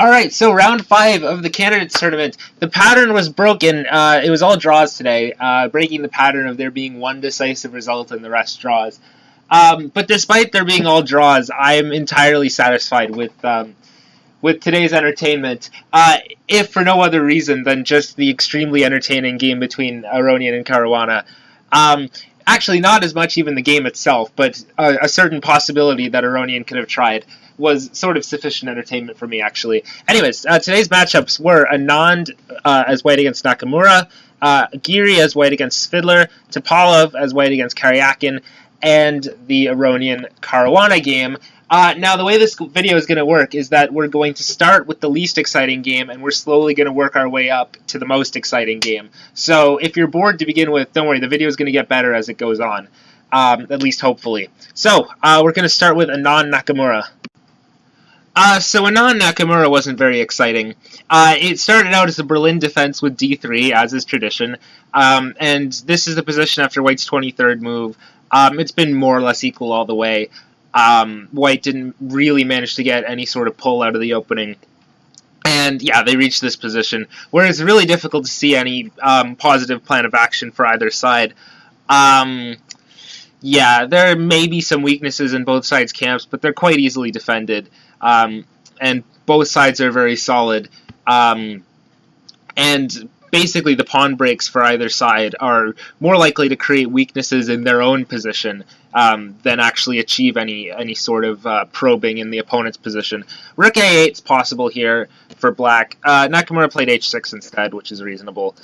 Alright, so round 5 of the candidates tournament. The pattern was broken. It was all draws today, breaking the pattern of there being one decisive result and the rest draws. But despite there being all draws, I am entirely satisfied with today's entertainment, if for no other reason than just the extremely entertaining game between Aronian and Caruana. Actually, not as much even the game itself, but a certain possibility that Aronian could have tried was sort of sufficient entertainment for me, actually. Anyways, today's matchups were Anand as white against Nakamura, Giri as white against Svidler, Topalov as white against Karyakin, and the Aronian Caruana game. Now, the way this video is going to work is that we're going to start with the least exciting game, and we're slowly going to work our way up to the most exciting game. So if you're bored to begin with, don't worry, the video is going to get better as it goes on, at least hopefully. So, we're going to start with Anand Nakamura. So Anand Nakamura wasn't very exciting. It started out as a Berlin defense with d3, as is tradition, and this is the position after white's 23rd move. It's been more or less equal all the way. White didn't really manage to get any sort of pull out of the opening. And yeah, they reached this position, where it's really difficult to see any positive plan of action for either side. Yeah, there may be some weaknesses in both sides' camps, but they're quite easily defended. And both sides are very solid. And basically the pawn breaks for either side are more likely to create weaknesses in their own position than actually achieve any sort of probing in the opponent's position. Rook a8 is possible here for black. Nakamura played h6 instead, which is reasonable.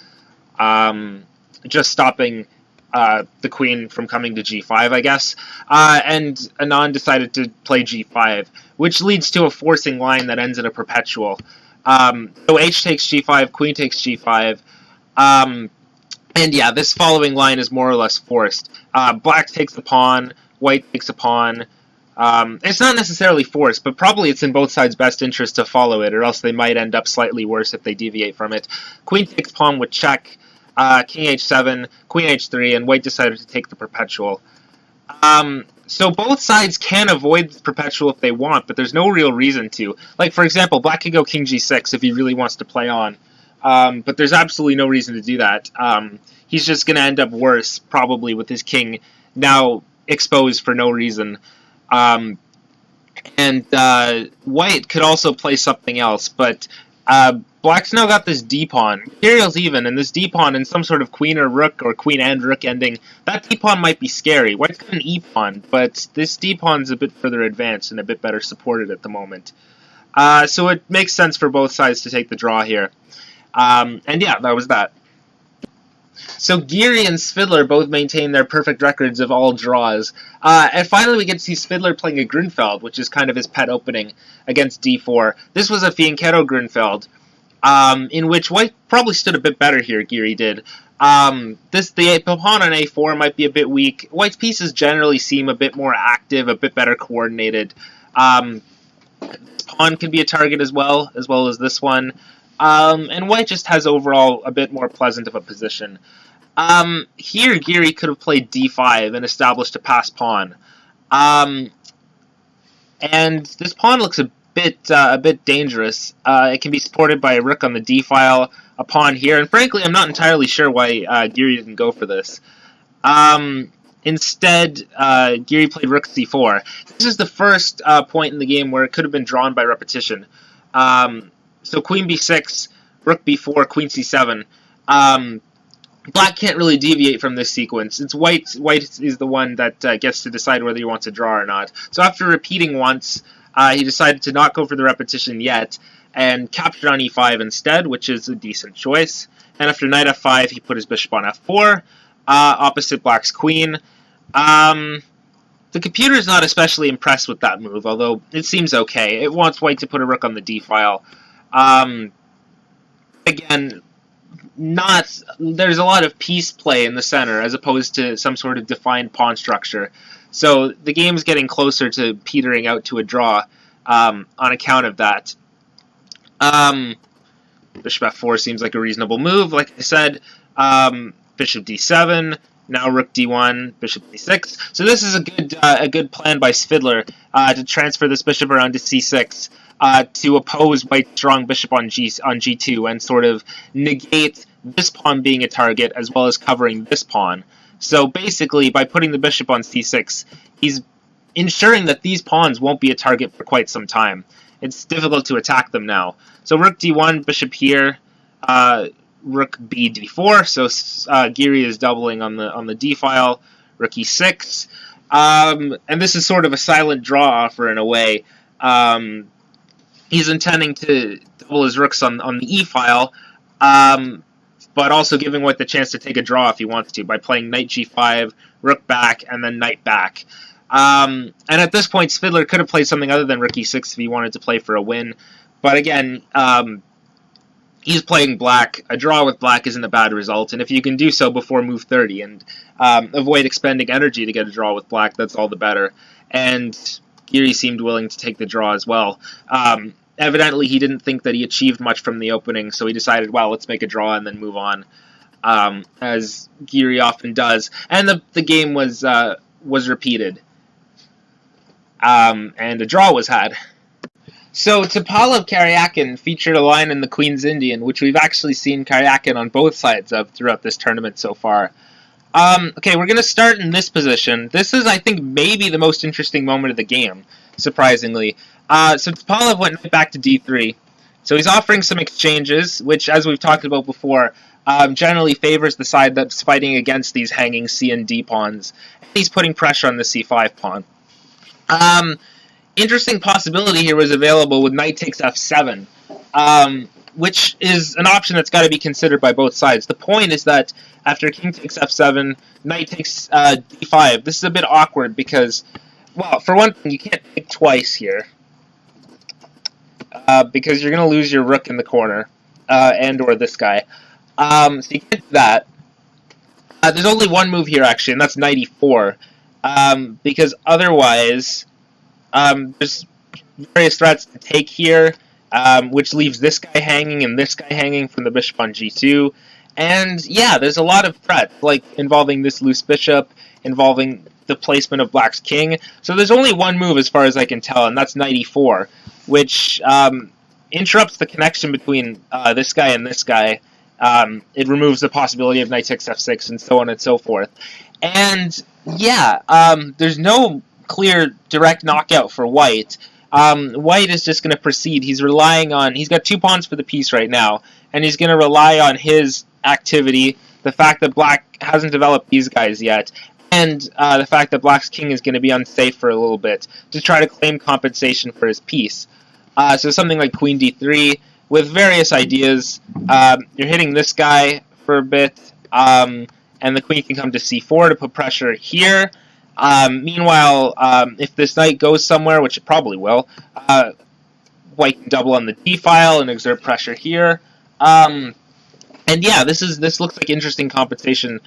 Just stopping the queen from coming to g5, I guess. And Anand decided to play g5, which leads to a forcing line that ends in a perpetual. So h takes g5, queen takes g5, and yeah, this following line is more or less forced. Black takes the pawn, white takes a pawn. It's not necessarily forced, but probably it's in both sides' best interest to follow it, or else they might end up slightly worse if they deviate from it. Queen takes pawn with check, king h7, queen h3, and white decided to take the perpetual. So both sides can avoid the perpetual if they want, but there's no real reason to. Like, for example, black could go king g6 if he really wants to play on. But there's absolutely no reason to do that. He's just going to end up worse, probably, with his king now exposed for no reason. And white could also play something else, but black's now got this d-pawn. Material's even, and this d-pawn in some sort of queen or rook, or queen and rook ending, that d-pawn might be scary. White's got an e-pawn, but this d-pawn's a bit further advanced and a bit better supported at the moment. So it makes sense for both sides to take the draw here. And yeah, that was that. So Giri and Svidler both maintain their perfect records of all draws. And finally we get to see Svidler playing a Grunfeld, which is kind of his pet opening, against d4. This was a Fianchetto Grunfeld, in which white probably stood a bit better here, Giri did. The pawn on a4 might be a bit weak. White's pieces generally seem a bit more active, a bit better coordinated. This pawn can be a target as well as this one. And white just has overall a bit more pleasant of a position. Here, Giri could have played d5 and established a passed pawn. And this pawn looks a bit dangerous. It can be supported by a rook on the d-file, a pawn here, and frankly, I'm not entirely sure why Giri didn't go for this. Instead, Giri played rook c4. This is the first point in the game where it could have been drawn by repetition. So queen b6, rook b4, queen c7. Black can't really deviate from this sequence. It's white is the one that gets to decide whether he wants to draw or not. So after repeating once, he decided to not go for the repetition yet, and captured on e5 instead, which is a decent choice. And after knight f5, he put his bishop on f4, opposite black's queen. The computer's not especially impressed with that move, although it seems okay. It wants white to put a rook on the d-file. Again, there's a lot of piece play in the center as opposed to some sort of defined pawn structure. So the game's getting closer to petering out to a draw on account of that. Bishop f4 seems like a reasonable move. Like I said, bishop d7, now rook d1, bishop d6. So this is a good plan by Svidler to transfer this bishop around to c6. to oppose white's strong bishop on G2 and sort of negate this pawn being a target as well as covering this pawn. So basically, by putting the bishop on C6, he's ensuring that these pawns won't be a target for quite some time. It's difficult to attack them now. So rook D1, bishop here, rook B D4. So Giri is doubling on the D file. Rook E6, and this is sort of a silent draw offer in a way. He's intending to double his rooks on the E file, but also giving white the chance to take a draw if he wants to by playing knight G5, rook back, and then knight back. And at this point, Svidler could have played something other than rook E6 if he wanted to play for a win. But again, he's playing black. A draw with black isn't a bad result, and if you can do so before move 30 and avoid expending energy to get a draw with black, that's all the better. And Giri seemed willing to take the draw as well. Evidently, he didn't think that he achieved much from the opening, so he decided, well, let's make a draw and then move on, as Giri often does. And the game was repeated, and a draw was had. So Topalov Karyakin featured a line in the Queen's Indian, which we've actually seen Karyakin on both sides of throughout this tournament so far. Okay, we're going to start in this position. This is, I think, maybe the most interesting moment of the game, surprisingly. So Topalov went back to D3. So he's offering some exchanges, which, as we've talked about before, generally favors the side that's fighting against these hanging C and D pawns. And he's putting pressure on the C5 pawn. Interesting possibility here was available with knight takes f7, which is an option that's got to be considered by both sides. The point is that after king takes f7, knight takes d5. This is a bit awkward because, well, for one thing, you can't take twice here, because you're going to lose your rook in the corner, and or this guy. So you can't do that. There's only one move here, actually, and that's knight e4, because otherwise... there's various threats to take here, which leaves this guy hanging and this guy hanging from the bishop on G2. And yeah, there's a lot of threats, like involving this loose bishop, involving the placement of black's king. So there's only one move as far as I can tell, and that's knight e4, which interrupts the connection between this guy and this guy. It removes the possibility of knight takes f6 and so on and so forth. And yeah, there's no clear direct knockout for white. White is just going to proceed. He's relying on... He's got 2 pawns for the piece right now, and he's going to rely on his activity, the fact that black hasn't developed these guys yet, and the fact that black's king is going to be unsafe for a little bit to try to claim compensation for his piece. So something like queen d3 with various ideas. You're hitting this guy for a bit, and the queen can come to c4 to put pressure here. Meanwhile, if this knight goes somewhere, which it probably will, white can double on the d file and exert pressure here. And yeah, this looks like interesting compensation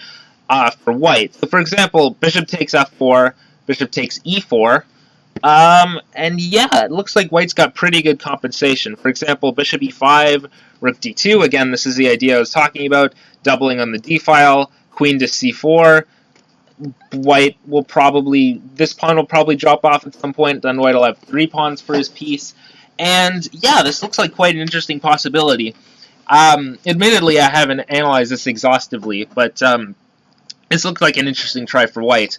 for white. So for example, bishop takes f4, bishop takes e4, and yeah, it looks like white's got pretty good compensation. For example, bishop e5, rook d2, again, this is the idea I was talking about, doubling on the d file, queen to c4. White will probably, this pawn will probably drop off at some point, then white will have 3 pawns for his piece. And yeah, this looks like quite an interesting possibility. Admittedly, I haven't analyzed this exhaustively, but this looks like an interesting try for white.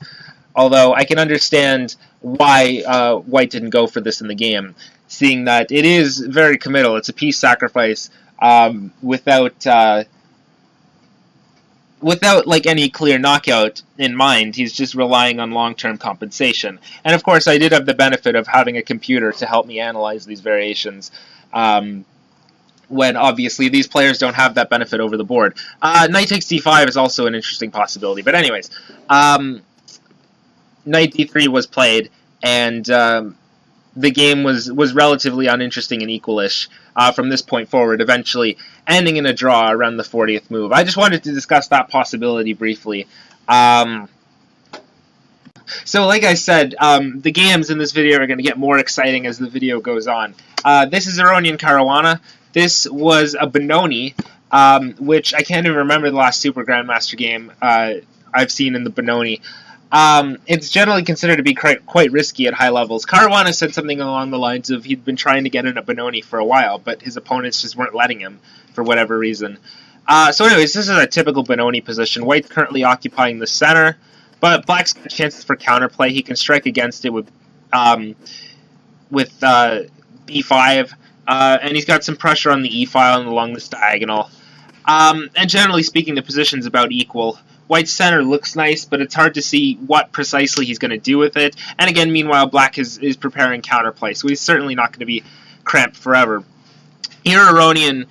Although I can understand why white didn't go for this in the game, seeing that it is very committal. It's a piece sacrifice without like any clear knockout in mind. He's just relying on long-term compensation. And of course, I did have the benefit of having a computer to help me analyze these variations, when obviously these players don't have that benefit over the board. Knight takes d5 is also an interesting possibility. But anyways, knight d3 was played, and the game was relatively uninteresting and equalish from this point forward, eventually ending in a draw around the 40th move. I just wanted to discuss that possibility briefly. So like I said, the games in this video are going to get more exciting as the video goes on. This is Aronian Caruana. This was a Benoni, which I can't even remember the last Super Grandmaster game I've seen in the Benoni. it's generally considered to be quite risky at high levels. Caruana said something along the lines of he'd been trying to get in a Benoni for a while, but his opponents just weren't letting him for whatever reason. So anyways, this is a typical Benoni position. White's currently occupying the center, but Black's got chances for counterplay. He can strike against it with b5, and he's got some pressure on the e-file and along this diagonal. And generally speaking, the position's about equal. White's center looks nice, but it's hard to see what precisely he's going to do with it. And again, meanwhile, Black is preparing counterplay, so he's certainly not going to be cramped forever. Here, Aronian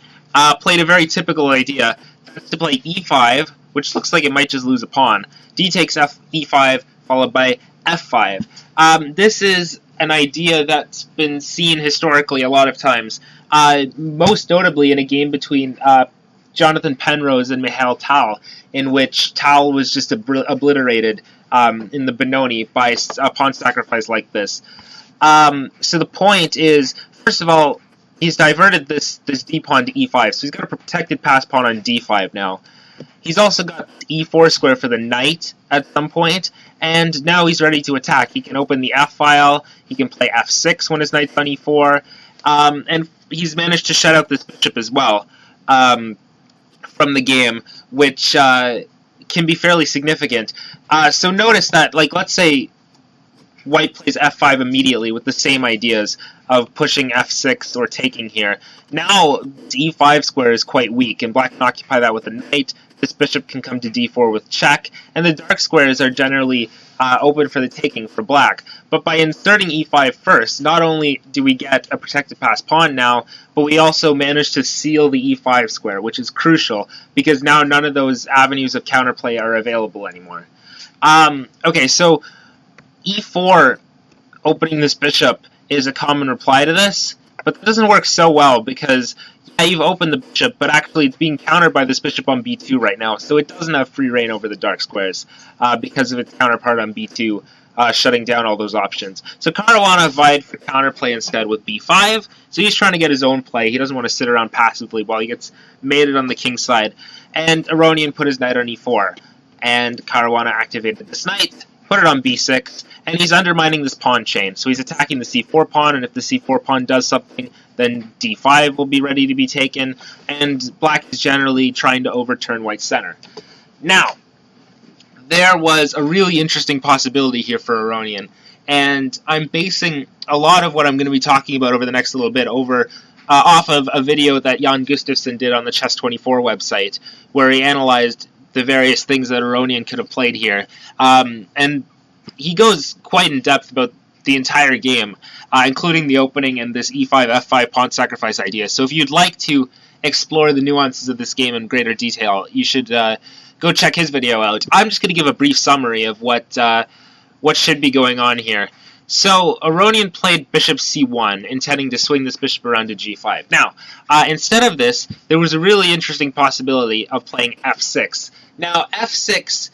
played a very typical idea. That's to play e5, which looks like it might just lose a pawn. D takes e5, followed by f5. This is an idea that's been seen historically a lot of times, most notably in a game between Jonathan Penrose and Mihail Tal, in which Tal was just obliterated in the Benoni by a pawn sacrifice like this. So the point is, first of all, he's diverted this d pawn to e5, so he's got a protected pass pawn on d5 now. He's also got e4 square for the knight at some point, and now he's ready to attack. He can open the f-file, he can play f6 when his knight's on e4, and he's managed to shut out this bishop as well from the game, which can be fairly significant. So notice that, like, let's say White plays f5 immediately with the same ideas of pushing f6 or taking here. Now, e5 square is quite weak, and Black can occupy that with a knight. This bishop can come to d4 with check, and the dark squares are generally open for the taking for Black. But by inserting e5 first, not only do we get a protected pass pawn now, but we also manage to seal the e5 square, which is crucial, because now none of those avenues of counterplay are available anymore. Okay, so e4 opening this bishop is a common reply to this, but that doesn't work so well because, yeah, you've opened the bishop, but actually it's being countered by this bishop on b2 right now, so it doesn't have free reign over the dark squares because of its counterpart on b2 shutting down all those options. So Caruana vied for counterplay instead with b5, so he's trying to get his own play. He doesn't want to sit around passively while he gets mated on the king's side. And Aronian put his knight on e4, and Caruana activated this knight, put it on b6, and he's undermining this pawn chain. So he's attacking the c4 pawn, and if the c4 pawn does something, then d5 will be ready to be taken, and Black is generally trying to overturn White's center. Now, there was a really interesting possibility here for Aronian, and I'm basing a lot of what I'm going to be talking about over the next little bit off of a video that Jan Gustafsson did on the Chess24 website, where he analyzed the various things that Aronian could have played here. And he goes quite in depth about the entire game, including the opening and this e5, f5 pawn sacrifice idea. So if you'd like to explore the nuances of this game in greater detail, you should go check his video out. I'm just going to give a brief summary of what should be going on here. So Aronian played bishop c1, intending to swing this bishop around to g5. Now, instead of this, there was a really interesting possibility of playing f6. Now, f6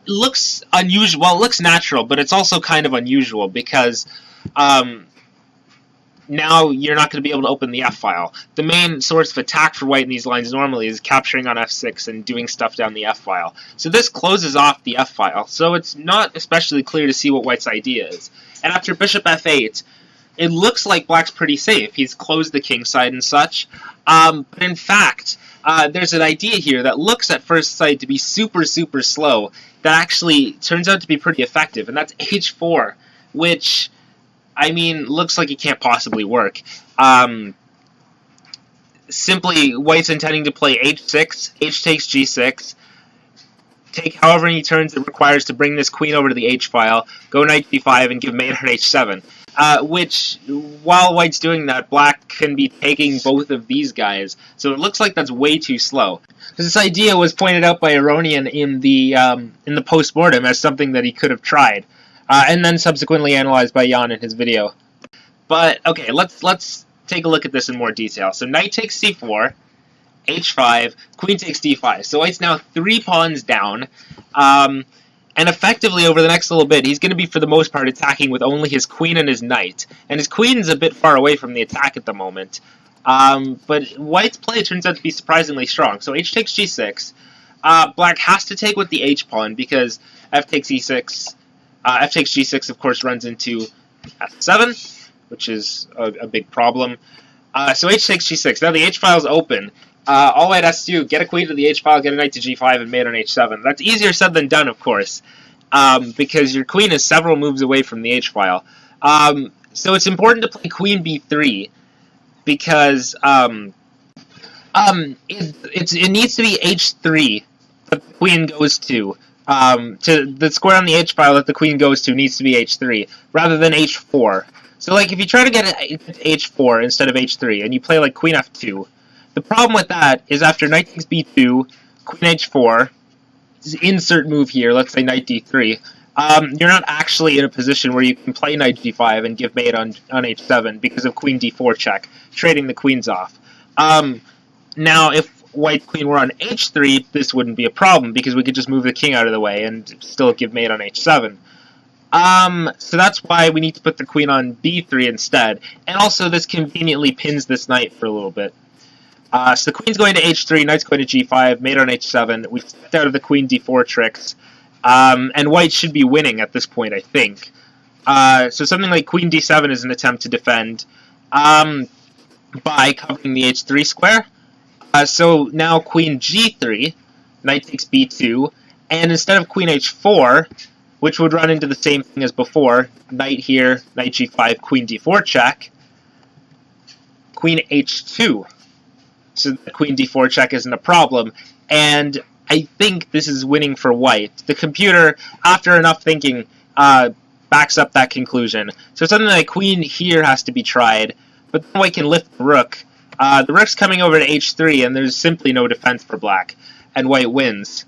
looks unusual. Well, it looks natural, but it's also kind of unusual because now you're not going to be able to open the f-file. The main source of attack for White in these lines normally is capturing on f6 and doing stuff down the f-file. So this closes off the f-file, so it's not especially clear to see what White's idea is. And after bishop f8, it looks like Black's pretty safe. He's closed the king side and such. But in fact, there's an idea here that looks at first sight to be super, super slow that actually turns out to be pretty effective, and that's h4, which, I mean, looks like it can't possibly work. Simply, White's intending to play h6, h takes g6, take however many turns it requires to bring this queen over to the h-file, go knight d5, and give mate on h7. Which, while White's doing that, Black can be taking both of these guys. So it looks like that's way too slow. This idea was pointed out by Aronian in the post-mortem as something that he could have tried, and then subsequently analyzed by Jan in his video. But okay, let's take a look at this in more detail. So knight takes c4, h5, queen takes d5. So White's now 3 pawns down. And effectively, over the next little bit, he's going to be, for the most part, attacking with only his queen and his knight. And his queen's a bit far away from the attack at the moment. But White's play turns out to be surprisingly strong. So h takes g6. Black has to take with the h pawn because f takes e6. F takes g6, of course, runs into f7, which is a big problem. So h takes g6. Now the h file is open. All white has to do, get a queen to the h file, get a knight to g5, and mate on h7. That's easier said than done, of course, because your queen is several moves away from the h file. So it's important to play queen b3 because it needs to be h3 that the queen goes to. The square on the h file that the queen goes to needs to be h3 rather than h4. So like if you try to get h4 instead of h3 and you play like queen f2, the problem with that is after knight takes b2, queen h4, insert move here, let's say knight d3, you're not actually in a position where you can play knight g5 and give mate on h7 because of queen d4 check, trading the queens off. Now, if white queen were on h3, this wouldn't be a problem because we could just move the king out of the way and still give mate on h7. So that's why we need to put the queen on b3 instead. And also, this conveniently pins this knight for a little bit. So the queen's going to h3, knight's going to g5, mate on h7. We've stepped out of the queen d4 tricks. And white should be winning at this point, I think. So something like queen d7 is an attempt to defend by covering the h3 square. So now queen g3, knight takes b2, and instead of queen h4, which would run into the same thing as before, knight here, knight g5, queen d4 check, queen h2. So the queen d4 check isn't a problem, and I think this is winning for white. The computer, after enough thinking, backs up that conclusion. So something like queen here has to be tried, but then white can lift the rook. The rook's coming over to h3, and there's simply no defense for black, and white wins.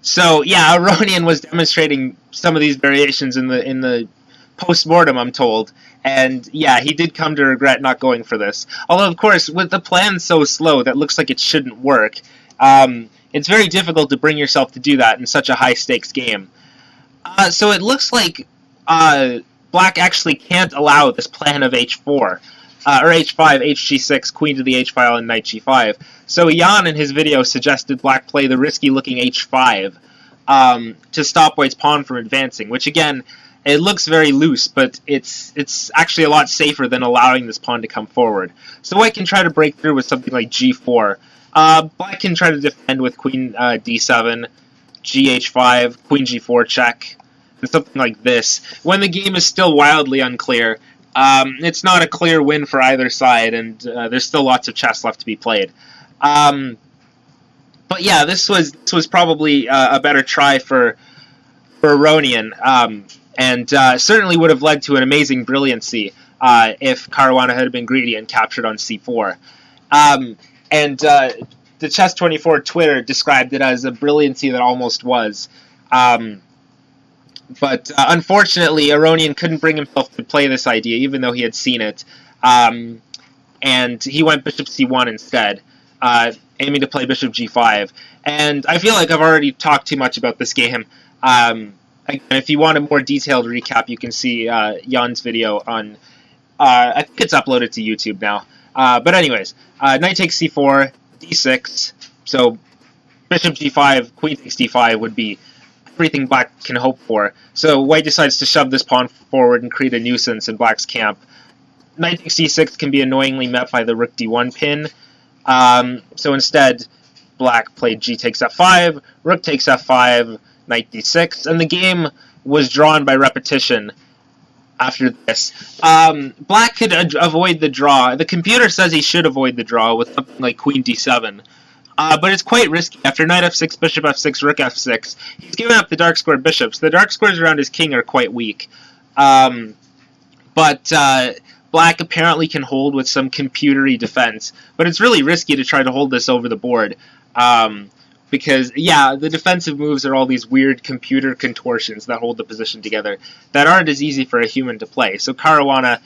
So yeah, Aronian was demonstrating some of these variations in the post-mortem, I'm told, and yeah, he did come to regret not going for this. Although, of course, with the plan so slow that looks like it shouldn't work, it's very difficult to bring yourself to do that in such a high-stakes game. So it looks like black actually can't allow this plan of h4, or h5, hg6, queen to the h-file, and knight g5. So Jan, in his video, suggested black play the risky-looking h5 to stop white's pawn from advancing, which, again, it looks very loose, but it's actually a lot safer than allowing this pawn to come forward. So white can try to break through with something like g4. Black can try to defend with queen d7, gh5, queen g4 check, and something like this. When the game is still wildly unclear, it's not a clear win for either side, and there's still lots of chess left to be played. But yeah, this was probably a better try for Aronian. And certainly would have led to an amazing brilliancy if Caruana had been greedy and captured on c4. The Chess24 Twitter described it as a brilliancy that almost was. But unfortunately, Aronian couldn't bring himself to play this idea, even though he had seen it. And he went bishop c1 instead, aiming to play bishop g5. And I feel like I've already talked too much about this game. Again, if you want a more detailed recap, you can see Jan's video on, I think it's uploaded to YouTube now. But anyways, knight takes c4, d6, so bishop g5, queen takes d5 would be everything black can hope for. So white decides to shove this pawn forward and create a nuisance in black's camp. Knight takes c6 can be annoyingly met by the rook d1 pin. So instead, black played g takes f5, rook takes f5, knight d6, and the game was drawn by repetition after this. Black could avoid the draw. The computer says he should avoid the draw with something like queen d7, but it's quite risky. After knight f6, bishop f6, rook f6, he's giving up the dark square bishops. The dark squares around his king are quite weak. But black apparently can hold with some computery defense, but it's really risky to try to hold this over the board. Because, yeah, the defensive moves are all these weird computer contortions that hold the position together that aren't as easy for a human to play. So Caruana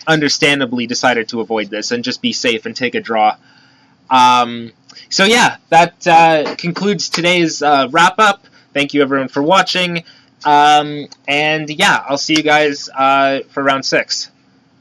understandably decided to avoid this and just be safe and take a draw. So yeah, that concludes today's wrap-up. Thank you, everyone, for watching. And yeah, I'll see you guys for round 6.